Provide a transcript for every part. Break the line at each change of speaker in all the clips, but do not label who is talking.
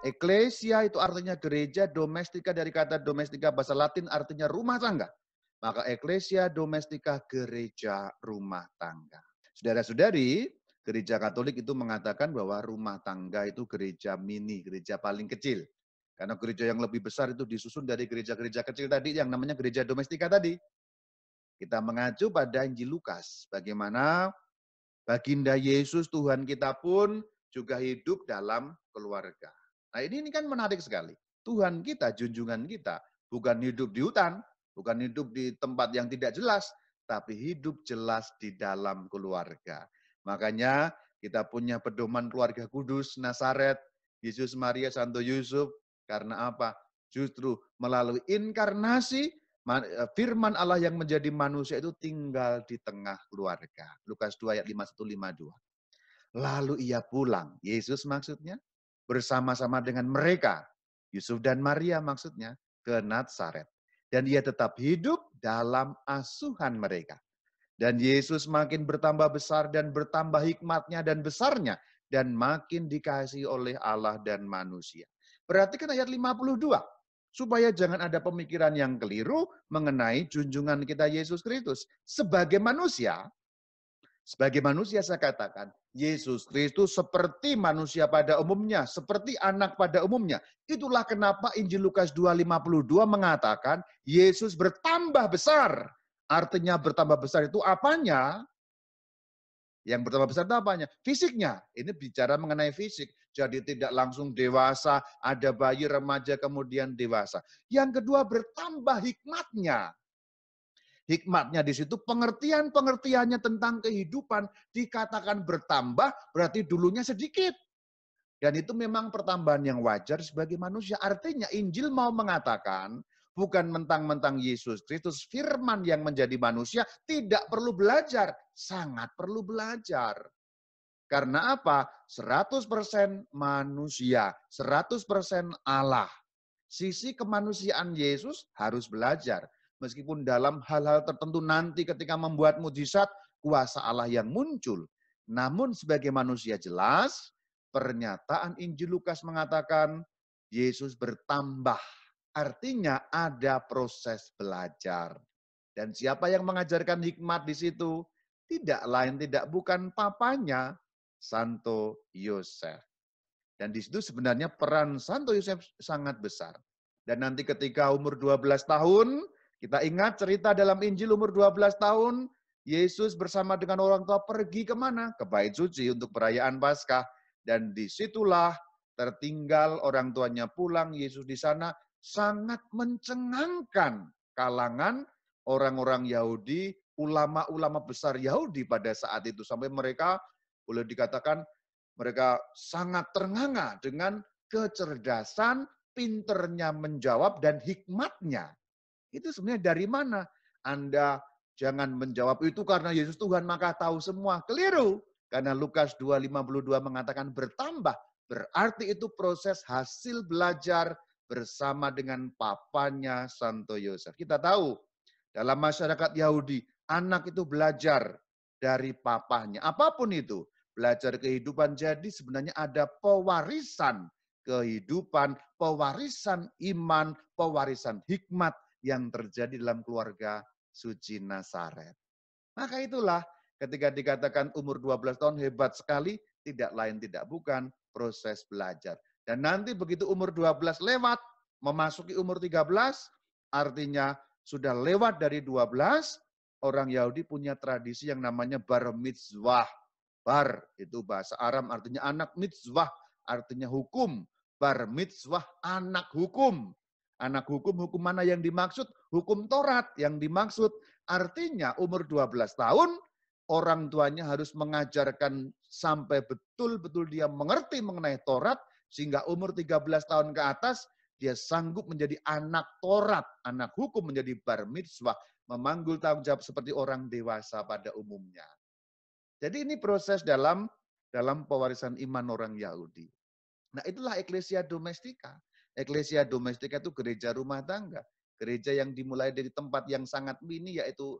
Eklesia itu artinya gereja, domestika dari kata domestika bahasa Latin artinya rumah tangga. Maka eklesia domestika gereja rumah tangga. Saudara-saudari, gereja Katolik itu mengatakan bahwa rumah tangga itu gereja mini, gereja paling kecil. Karena gereja yang lebih besar itu disusun dari gereja-gereja kecil tadi yang namanya gereja domestika tadi. Kita mengacu pada Injil Lukas, bagaimana baginda Yesus Tuhan kita pun juga hidup dalam keluarga. Nah ini kan menarik sekali. Tuhan kita, junjungan kita, bukan hidup di hutan, bukan hidup di tempat yang tidak jelas, tapi hidup jelas di dalam keluarga. Makanya kita punya pedoman keluarga kudus, Nazaret, Yesus Maria Santo Yusuf. Karena apa? Justru melalui inkarnasi, firman Allah yang menjadi manusia itu tinggal di tengah keluarga. Lukas 2 ayat 51-52. Lalu ia pulang, Yesus maksudnya, bersama-sama dengan mereka, Yusuf dan Maria maksudnya, ke Nazaret. Dan ia tetap hidup dalam asuhan mereka. Dan Yesus makin bertambah besar dan bertambah hikmatnya dan besarnya. Dan makin dikasihi oleh Allah dan manusia. Perhatikan ayat 52. Supaya jangan ada pemikiran yang keliru mengenai junjungan kita Yesus Kristus. Sebagai manusia saya katakan, Yesus Kristus seperti manusia pada umumnya, seperti anak pada umumnya. Itulah kenapa Injil Lukas 2:52 mengatakan, Yesus bertambah besar. Artinya bertambah besar itu apanya? Yang bertambah besar itu apanya? Fisiknya. Ini bicara mengenai fisik. Jadi tidak langsung dewasa, ada bayi, remaja, kemudian dewasa. Yang kedua bertambah hikmatnya. Hikmatnya di situ pengertiannya tentang kehidupan dikatakan bertambah, berarti dulunya sedikit. Dan itu memang pertambahan yang wajar sebagai manusia. Artinya Injil mau mengatakan, bukan mentang-mentang Yesus Kristus, firman yang menjadi manusia, tidak perlu belajar. Sangat perlu belajar. Karena apa? 100% manusia, 100% Allah. Sisi kemanusiaan Yesus harus belajar. Meskipun dalam hal-hal tertentu nanti ketika membuat mujizat, kuasa Allah yang muncul. Namun sebagai manusia jelas, pernyataan Injil Lukas mengatakan, Yesus bertambah. Artinya ada proses belajar. Dan siapa yang mengajarkan hikmat di situ? Tidak lain, tidak bukan papanya, Santo Yosef. Dan di situ sebenarnya peran Santo Yosef sangat besar. Dan nanti ketika umur 12 tahun, kita ingat cerita dalam Injil umur 12 tahun, Yesus bersama dengan orang tua pergi kemana? Ke Bait Suci untuk perayaan Paskah. Dan disitulah tertinggal orang tuanya pulang, Yesus di sana sangat mencengangkan kalangan orang-orang Yahudi, ulama-ulama besar Yahudi pada saat itu. Sampai mereka boleh dikatakan mereka sangat ternganga dengan kecerdasan, pinternya menjawab, dan hikmatnya. Itu sebenarnya dari mana? Anda jangan menjawab itu karena Yesus Tuhan maka tahu semua. Keliru. Karena Lukas 2:52 mengatakan bertambah. Berarti itu proses hasil belajar bersama dengan papanya Santo Yosef. Kita tahu dalam masyarakat Yahudi, anak itu belajar dari papahnya. Apapun itu. Belajar kehidupan, jadi sebenarnya ada pewarisan kehidupan, pewarisan iman, pewarisan hikmat yang terjadi dalam keluarga suci Nazaret. Maka itulah ketika dikatakan umur 12 tahun hebat sekali, tidak lain tidak bukan proses belajar. Dan nanti begitu umur 12 lewat, memasuki umur 13, artinya sudah lewat dari 12, orang Yahudi punya tradisi yang namanya bar mitzvah. Bar itu bahasa Aram artinya anak, mitzvah artinya hukum. Bar mitzvah anak hukum. Anak hukum, hukum mana yang dimaksud? Hukum Taurat yang dimaksud. Artinya umur 12 tahun, orang tuanya harus mengajarkan sampai betul-betul dia mengerti mengenai Taurat, sehingga umur 13 tahun ke atas, dia sanggup menjadi anak Taurat, anak hukum menjadi bar mitzvah, memanggul tanggung jawab seperti orang dewasa pada umumnya. Jadi ini proses dalam pewarisan iman orang Yahudi. Nah itulah Eklesia Domestika. Eklesia Domestika itu gereja rumah tangga. Gereja yang dimulai dari tempat yang sangat mini yaitu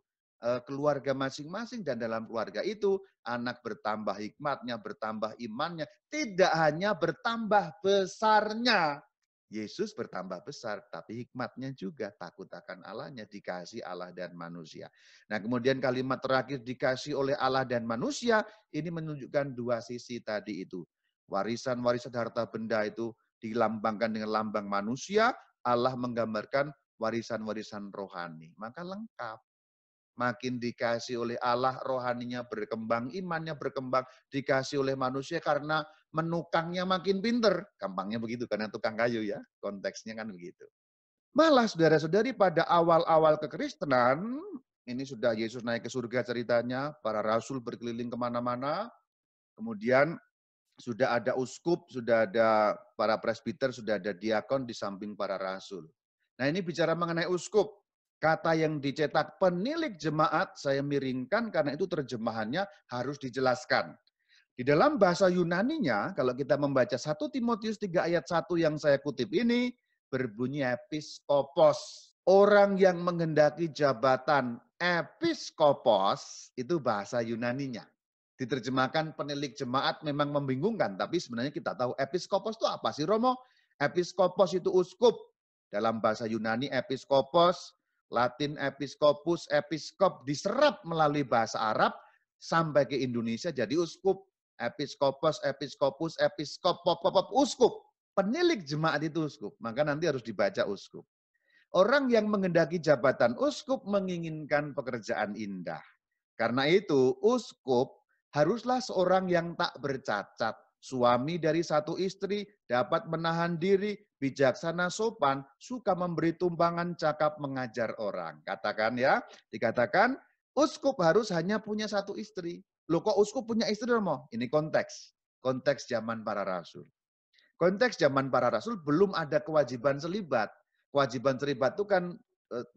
keluarga masing-masing, dan dalam keluarga itu anak bertambah hikmatnya, bertambah imannya, tidak hanya bertambah besarnya. Yesus bertambah besar, tapi hikmatnya juga takut akan Allahnya, dikasih Allah dan manusia. Nah, kemudian kalimat terakhir dikasih oleh Allah dan manusia, ini menunjukkan dua sisi tadi itu. Warisan-warisan harta benda itu dilambangkan dengan lambang manusia, Allah menggambarkan warisan-warisan rohani. Maka lengkap. Makin dikasih oleh Allah, rohaninya berkembang, imannya berkembang, dikasih oleh manusia karena menukangnya makin pinter. Gampangnya begitu, karena tukang kayu ya, konteksnya kan begitu. Malah saudara-saudari pada awal-awal kekristenan, ini sudah Yesus naik ke surga ceritanya, para rasul berkeliling kemana-mana, kemudian sudah ada uskup, sudah ada para presbiter, sudah ada diakon di samping para rasul. Nah, ini bicara mengenai uskup. Kata yang dicetak penilik jemaat, saya miringkan karena itu terjemahannya harus dijelaskan. Di dalam bahasa Yunaninya, kalau kita membaca 1 Timotius 3 ayat 1 yang saya kutip ini, berbunyi episkopos. Orang yang menghendaki jabatan episkopos, itu bahasa Yunaninya. Diterjemahkan penilik jemaat memang membingungkan, tapi sebenarnya kita tahu episkopos itu apa sih, Romo? Episkopos itu uskup. Dalam bahasa Yunani episkopos, Latin episkopus, episkop diserap melalui bahasa Arab sampai ke Indonesia jadi uskup. Episkopos, episkopus, episkop, uskup. Penilik jemaat itu uskup, maka nanti harus dibaca uskup. Orang yang menghendaki jabatan uskup menginginkan pekerjaan indah. Karena itu, uskup haruslah seorang yang tak bercacat, suami dari satu istri, dapat menahan diri, bijaksana sopan, suka memberi tumpangan, cakap mengajar orang. Katakan ya, dikatakan uskup harus hanya punya satu istri. Loh kok uskup punya istri, Romo? Ini konteks zaman para rasul. Konteks zaman para rasul belum ada kewajiban selibat. Kewajiban selibat itu kan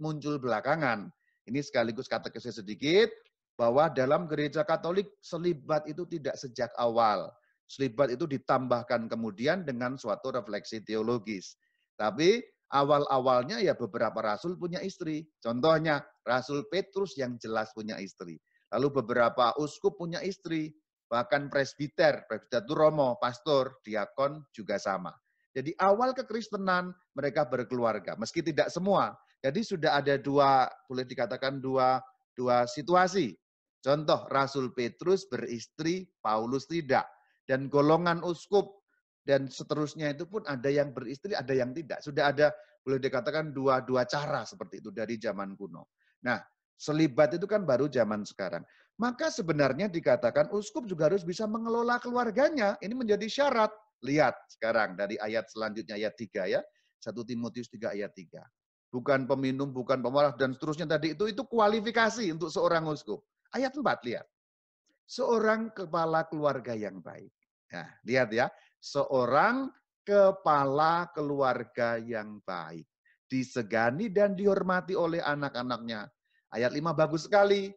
muncul belakangan. Ini sekaligus katekesnya sedikit, bahwa dalam gereja Katolik selibat itu tidak sejak awal. Selibat itu ditambahkan kemudian dengan suatu refleksi teologis. Tapi awal-awalnya ya beberapa rasul punya istri. Contohnya Rasul Petrus yang jelas punya istri. Lalu beberapa uskup punya istri. Bahkan presbiter itu romo, pastor, diakon juga sama. Jadi awal kekristenan mereka berkeluarga, meski tidak semua. Jadi sudah ada boleh dikatakan dua situasi. Contoh, Rasul Petrus beristri, Paulus tidak. Dan golongan uskup dan seterusnya itu pun ada yang beristri, ada yang tidak. Sudah ada, boleh dikatakan dua cara seperti itu dari zaman kuno. Nah, selibat itu kan baru zaman sekarang. Maka sebenarnya dikatakan uskup juga harus bisa mengelola keluarganya. Ini menjadi syarat. Lihat sekarang dari ayat selanjutnya, ayat 3 ya. 1 Timotius 3 ayat 3. Bukan peminum, bukan pemarah, dan seterusnya tadi itu kualifikasi untuk seorang uskup. Ayat 4, lihat. Seorang kepala keluarga yang baik. Nah, lihat ya. Seorang kepala keluarga yang baik. Disegani dan dihormati oleh anak-anaknya. Ayat 5 bagus sekali.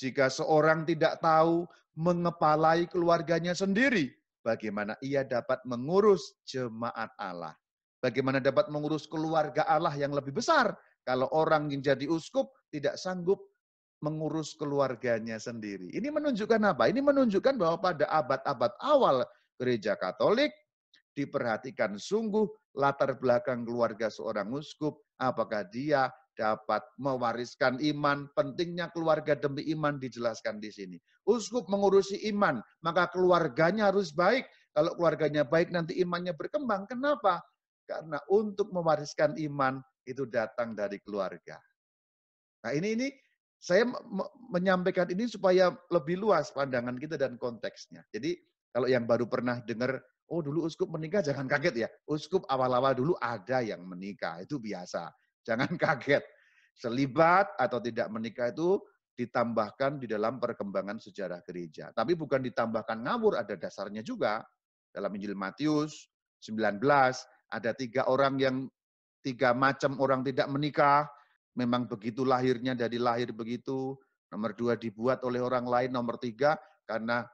Jika seorang tidak tahu mengepalai keluarganya sendiri, bagaimana ia dapat mengurus jemaat Allah? Bagaimana dapat mengurus keluarga Allah yang lebih besar? Kalau orang yang jadi uskup tidak sanggup mengurus keluarganya sendiri. Ini menunjukkan apa? Ini menunjukkan bahwa pada abad-abad awal gereja Katolik diperhatikan sungguh latar belakang keluarga seorang uskup, apakah dia dapat mewariskan iman, pentingnya keluarga demi iman dijelaskan di sini. Uskup mengurusi iman, maka keluarganya harus baik. Kalau keluarganya baik, nanti imannya berkembang. Kenapa? Karena untuk mewariskan iman itu datang dari keluarga. Nah ini saya menyampaikan ini supaya lebih luas pandangan kita dan konteksnya. Jadi kalau yang baru pernah dengar, oh dulu uskup menikah, jangan kaget ya. Uskup awal-awal dulu ada yang menikah, itu biasa. Jangan kaget. Selibat atau tidak menikah itu ditambahkan di dalam perkembangan sejarah gereja. Tapi bukan ditambahkan ngawur, ada dasarnya juga. Dalam Injil Matius 19, ada 3 macam orang tidak menikah. Memang begitu lahirnya, dari lahir begitu. Nomor 2 dibuat oleh orang lain. Nomor 3 karena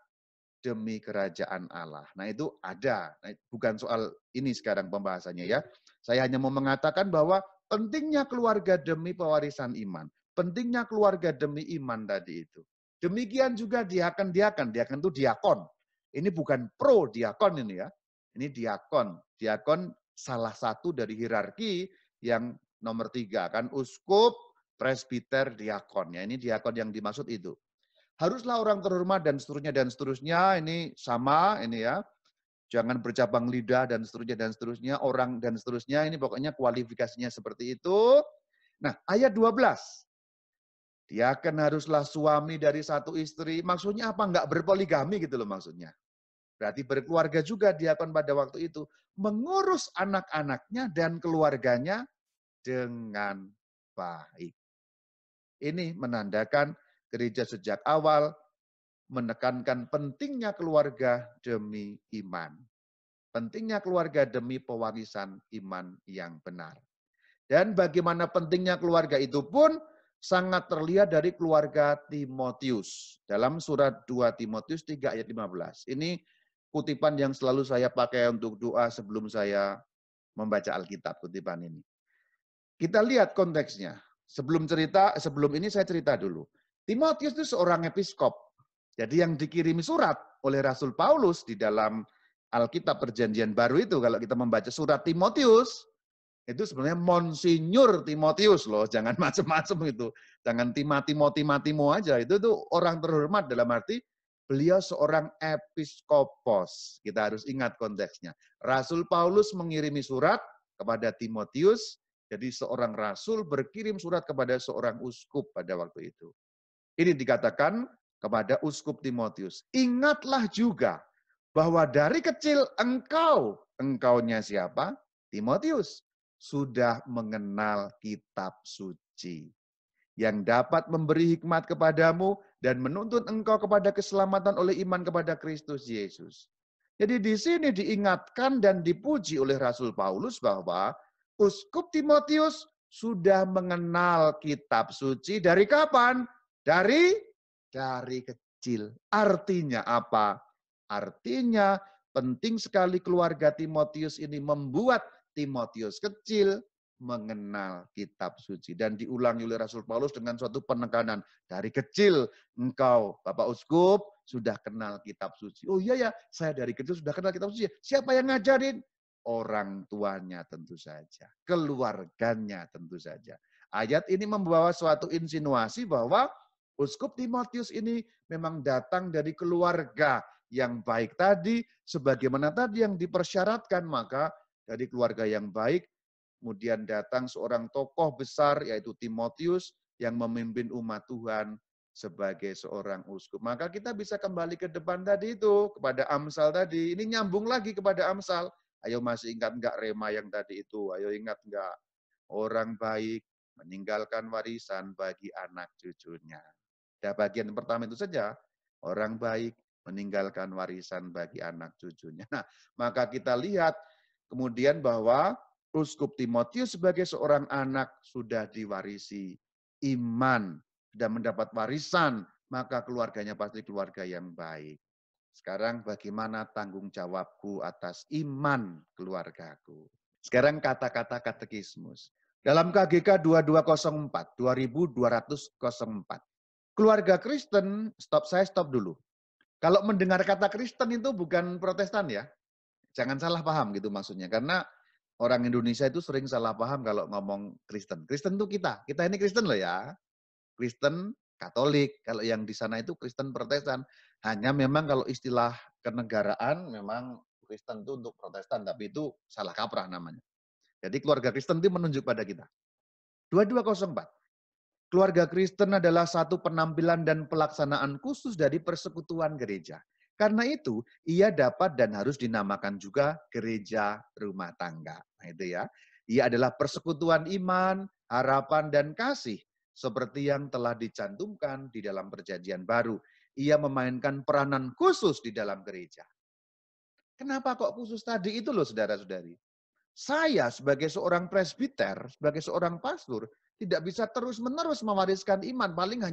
demi kerajaan Allah. Nah itu ada. Nah, bukan soal ini sekarang pembahasannya ya. Saya hanya mau mengatakan bahwa pentingnya keluarga demi pewarisan iman. pentingnya keluarga demi iman tadi itu. Demikian juga diaken-diaken. Diaken itu diakon. Ini bukan pro diakon ini ya. Ini diakon. Diakon salah satu dari hierarki yang nomor 3 kan, uskup, presbiter, diakon. Ya, ini diakon yang dimaksud itu. Haruslah orang terhormat dan seterusnya dan seterusnya. Ini sama ini ya. Jangan bercabang lidah dan seterusnya, orang dan seterusnya. Ini pokoknya kualifikasinya seperti itu. Nah, ayat 12. Diaken haruslah suami dari satu istri. Maksudnya apa? Enggak berpoligami gitu loh maksudnya. Berarti berkeluarga juga diakon pada waktu itu. Mengurus anak-anaknya dan keluarganya dengan baik. Ini menandakan gereja sejak awal menekankan pentingnya keluarga demi iman. Pentingnya keluarga demi pewarisan iman yang benar. Dan bagaimana pentingnya keluarga itu pun sangat terlihat dari keluarga Timotius. Dalam surat 2 Timotius 3 ayat 15. Ini kutipan yang selalu saya pakai untuk doa sebelum saya membaca Alkitab, kutipan ini. Kita lihat konteksnya. Sebelum ini saya cerita dulu. Timotius itu seorang episkop. Jadi yang dikirimi surat oleh Rasul Paulus di dalam Alkitab Perjanjian Baru itu, kalau kita membaca surat Timotius, itu sebenarnya Monsinyur Timotius loh, jangan macam-macam itu. Jangan Timotimo aja, itu tuh orang terhormat dalam arti beliau seorang episkopos. Kita harus ingat konteksnya. Rasul Paulus mengirimi surat kepada Timotius, jadi seorang rasul berkirim surat kepada seorang uskup pada waktu itu. Ini dikatakan kepada uskup Timotius. Ingatlah juga bahwa dari kecil engkaunya siapa? Timotius, sudah mengenal kitab suci yang dapat memberi hikmat kepadamu dan menuntun engkau kepada keselamatan oleh iman kepada Kristus Yesus. Jadi di sini diingatkan dan dipuji oleh Rasul Paulus bahwa uskup Timotius sudah mengenal kitab suci dari kapan? Dari kecil. Artinya apa? Artinya penting sekali keluarga Timotius ini membuat Timotius kecil mengenal kitab suci. Dan diulangi oleh Rasul Paulus dengan suatu penekanan. Dari kecil engkau, Bapak Uskup, sudah kenal kitab suci. Oh iya ya, saya dari kecil sudah kenal kitab suci. Siapa yang ngajarin? Orang tuanya tentu saja. Keluarganya tentu saja. Ayat ini membawa suatu insinuasi bahwa Uskup Timotius ini memang datang dari keluarga yang baik tadi, sebagaimana tadi yang dipersyaratkan, maka dari keluarga yang baik, kemudian datang seorang tokoh besar, yaitu Timotius, yang memimpin umat Tuhan sebagai seorang uskup. Maka kita bisa kembali ke depan tadi itu, kepada Amsal tadi. Ini nyambung lagi kepada Amsal. Ayo masih ingat enggak Rema yang tadi itu? Ayo ingat enggak? Orang baik meninggalkan warisan bagi anak cucunya. Ya, bagian pertama itu saja, orang baik meninggalkan warisan bagi anak cucunya. Nah, maka kita lihat kemudian bahwa Uskup Timotius sebagai seorang anak sudah diwarisi iman, sudah mendapat warisan, maka keluarganya pasti keluarga yang baik. Sekarang bagaimana tanggung jawabku atas iman keluargaku? Sekarang kata-kata katekismus. Dalam KGK 2204, 2204, keluarga Kristen, saya stop dulu. Kalau mendengar kata Kristen itu bukan Protestan ya. Jangan salah paham gitu maksudnya. Karena orang Indonesia itu sering salah paham kalau ngomong Kristen. Kristen itu kita ini Kristen loh ya. Kristen Katolik. Kalau yang di sana itu Kristen Protestan. Hanya memang kalau istilah kenegaraan memang Kristen itu untuk Protestan. Tapi itu salah kaprah namanya. Jadi keluarga Kristen itu menunjuk pada kita. 2204. Keluarga Kristen adalah satu penampilan dan pelaksanaan khusus dari persekutuan gereja. Karena itu, ia dapat dan harus dinamakan juga gereja rumah tangga. Nah itu ya. Ia adalah persekutuan iman, harapan, dan kasih. Seperti yang telah dicantumkan di dalam perjanjian baru. Ia memainkan peranan khusus di dalam gereja. Kenapa kok khusus tadi itu loh saudara-saudari? Saya sebagai seorang presbiter, sebagai seorang pastor, tidak bisa terus-menerus mewariskan iman. Paling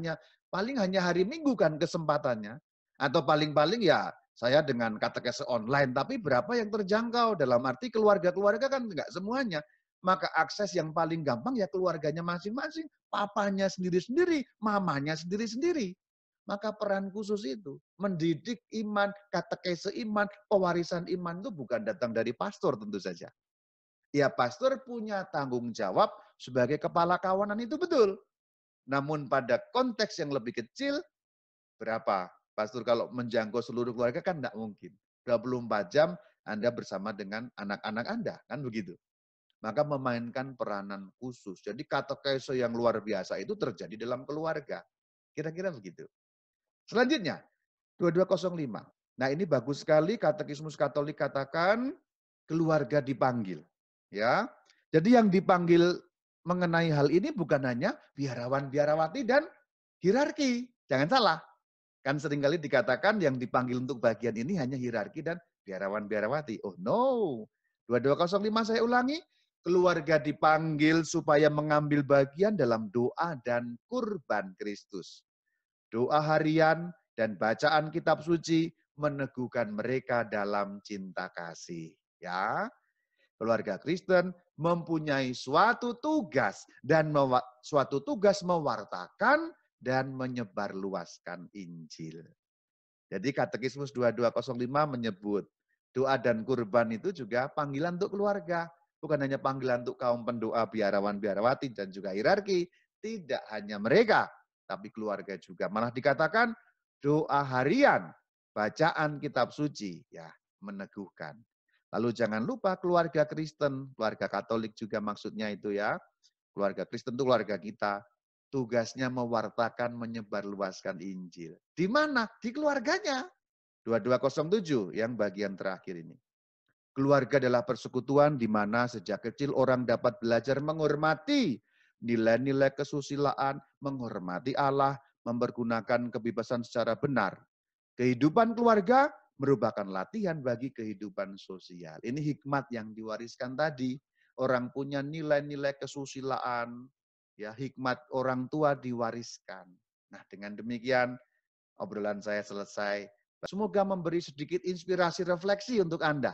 hanya hari Minggu kan kesempatannya. Atau paling-paling ya saya dengan katekese online. Tapi berapa yang terjangkau? Dalam arti keluarga-keluarga kan enggak semuanya. maka akses yang paling gampang ya keluarganya masing-masing. Papanya sendiri-sendiri, mamanya sendiri-sendiri. Maka peran khusus itu, mendidik iman, katekese iman, pewarisan iman itu bukan datang dari pastor tentu saja. Ya pastor punya tanggung jawab sebagai kepala kawanan itu betul. Namun pada konteks yang lebih kecil, berapa? Pastor kalau menjangkau seluruh keluarga kan tidak mungkin. 24 jam Anda bersama dengan anak-anak Anda, kan begitu. Maka memainkan peranan khusus. Jadi katekese yang luar biasa itu terjadi dalam keluarga. Kira-kira begitu. Selanjutnya, 2205. Nah ini bagus sekali Katekismus Katolik katakan keluarga dipanggil. Ya, jadi yang dipanggil mengenai hal ini bukan hanya biarawan, biarawati dan hierarki. Jangan salah. Kan seringkali dikatakan yang dipanggil untuk bagian ini hanya hierarki dan biarawan, biarawati. Oh no. 2205 saya ulangi. Keluarga dipanggil supaya mengambil bagian dalam doa dan kurban Kristus. Doa harian dan bacaan kitab suci meneguhkan mereka dalam cinta kasih. Ya, keluarga Kristen mempunyai suatu tugas dan suatu tugas mewartakan dan menyebarluaskan Injil. Jadi Katekismus 2205 menyebut doa dan kurban itu juga panggilan untuk keluarga. Bukan hanya panggilan untuk kaum pendoa, biarawan, biarawati, dan juga hierarki. Tidak hanya mereka, tapi keluarga juga. Malah dikatakan doa harian, bacaan kitab suci, ya meneguhkan. Lalu jangan lupa keluarga Kristen, keluarga Katolik juga maksudnya itu ya. Keluarga Kristen itu keluarga kita. Tugasnya mewartakan, menyebarluaskan Injil. Di mana? Di keluarganya. 2207 yang bagian terakhir ini. Keluarga adalah persekutuan di mana sejak kecil orang dapat belajar menghormati nilai-nilai kesusilaan, menghormati Allah, mempergunakan kebebasan secara benar. Kehidupan keluarga merupakan latihan bagi kehidupan sosial. Ini hikmat yang diwariskan tadi. Orang punya nilai-nilai kesusilaan, ya hikmat orang tua diwariskan. Nah, dengan demikian obrolan saya selesai. Semoga memberi sedikit inspirasi refleksi untuk Anda.